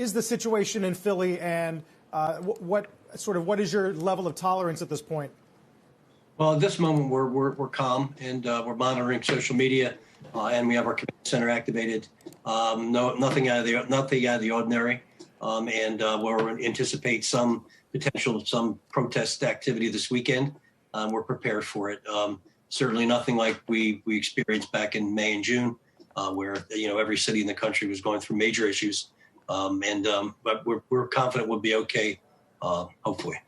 is the situation in Philly, and what is your level of tolerance at this point? Well, at this moment, we're calm, and we're monitoring social media, and we have our command center activated. Nothing out of the ordinary, and we'll anticipate some protest activity this weekend. We're prepared for it. Certainly nothing like we experienced back in May and June, where every city in the country was going through major issues. But we're confident we'll be okay, hopefully.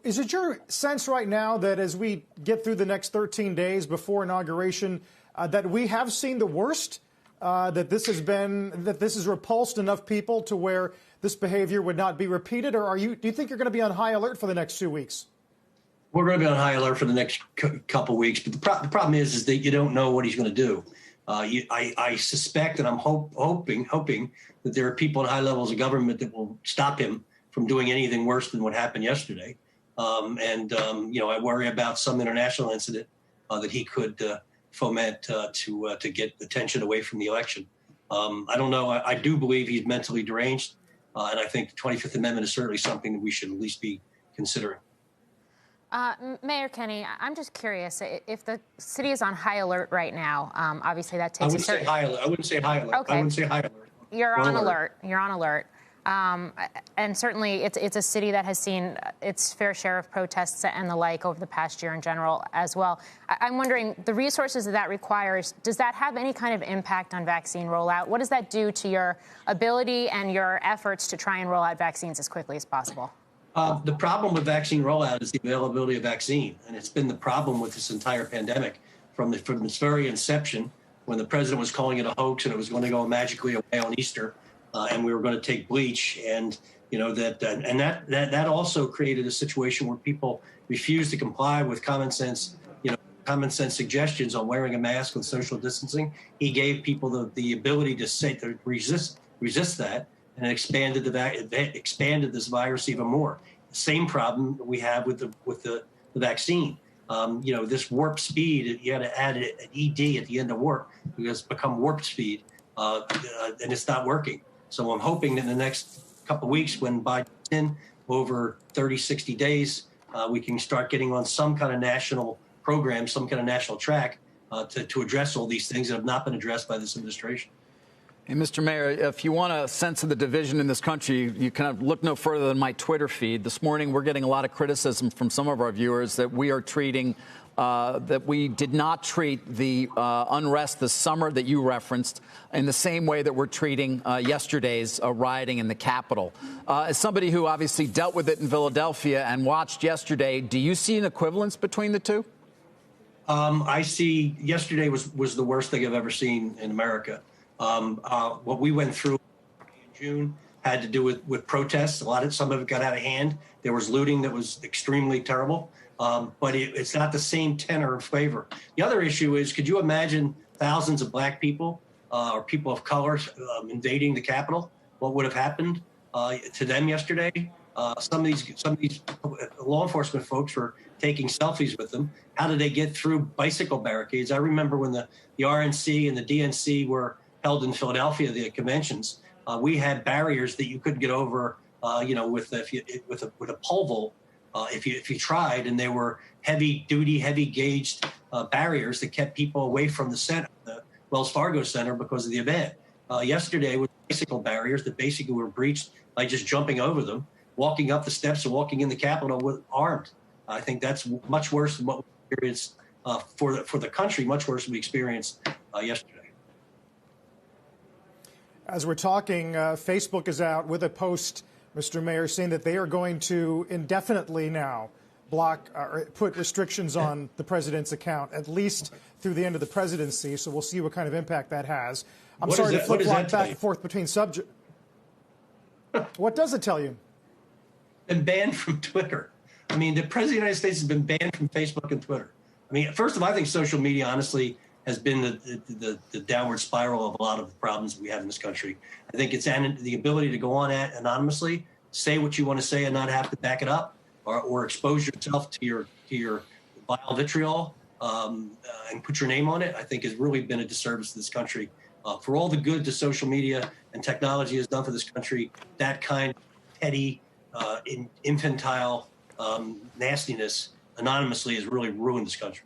Is it your sense right now that as we get through the next 13 days before inauguration, that we have seen the worst, that this has repulsed enough people to where this behavior would not be repeated? Or do you think you're going to be on high alert for the next 2 weeks? We're going to be on high alert for the next couple of weeks. But the problem is that you don't know what he's going to do. I suspect, and I'm hoping that there are people at high levels of government that will stop him from doing anything worse than what happened yesterday. I worry about some international incident that he could foment to get attention away from the election. I don't know. I do believe he's mentally deranged, and I think the 25th Amendment is certainly something that we should at least be considering. Mayor Kenney, I'm just curious if the city is on high alert right now. Obviously, that takes. I wouldn't say high alert. Okay. I wouldn't say high alert. You're on alert. You're on alert. And certainly, it's a city that has seen its fair share of protests and the like over the past year in general as well. I'm wondering, the resources that requires, does that have any kind of impact on vaccine rollout? What does that do to your ability and your efforts to try and roll out vaccines as quickly as possible? The problem with vaccine rollout is the availability of vaccine, and it's been the problem with this entire pandemic from its very inception, when the president was calling it a hoax and it was going to go magically away on Easter. And we were going to take bleach, and that also created a situation where people refused to comply with common sense suggestions on wearing a mask and social distancing. He gave people the ability to resist that, and it expanded this virus even more. The same problem that we have with the vaccine. This warp speed, you had to add an ED at the end of warp because it's become warp speed, and it's not working. So I'm hoping that in the next couple of weeks, when Biden's in over 30, 60 days, we can start getting on some kind of national program, some kind of national track to address all these things that have not been addressed by this administration. Hey, Mr. Mayor, if you want a sense of the division in this country, you kind of look no further than my Twitter feed. This morning, we're getting a lot of criticism from some of our viewers that we are treating that we did not treat the unrest this summer that you referenced in the same way that we're treating yesterday's rioting in the Capitol. As somebody who obviously dealt with it in Philadelphia and watched yesterday, do you see an equivalence between the two? I see yesterday was the worst thing I've ever seen in America. What we went through in June had to do with protests. Some of it got out of hand. There was looting that was extremely terrible. But it's not the same tenor or flavor. The other issue is, could you imagine thousands of black people or people of color invading the Capitol? What would have happened to them yesterday? Some of these law enforcement folks were taking selfies with them. How did they get through bicycle barricades? I remember when the RNC and the DNC were held in Philadelphia, the conventions. We had barriers that you couldn't get over, with a pole vault. If you tried, and they were heavy-duty, heavy-gauged barriers that kept people away from the center, the Wells Fargo Center, because of the event. Yesterday was bicycle barriers that basically were breached by just jumping over them, walking up the steps, and walking in the Capitol armed. I think that's much worse than what we experienced for the country, much worse than we experienced yesterday. As we're talking, Facebook is out with a post, Mr. Mayor, saying that they are going to indefinitely now block or put restrictions on the president's account, at least through the end of the presidency. So we'll see what kind of impact that has. I'm sorry to flip-flop back and forth between subjects. What does it tell you? Been banned from Twitter. I mean, the president of the United States has been banned from Facebook and Twitter. I mean, first of all, I think social media, honestly, has been the downward spiral of a lot of the problems we have in this country. I think it's the ability to go on anonymously, say what you want to say and not have to back it up, or expose yourself to your vile vitriol and put your name on it, I think has really been a disservice to this country For all the good that social media and technology has done for this country, that kind of petty, infantile nastiness anonymously has really ruined this country.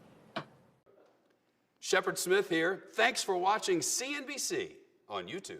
Shepard Smith here. Thanks for watching CNBC on YouTube.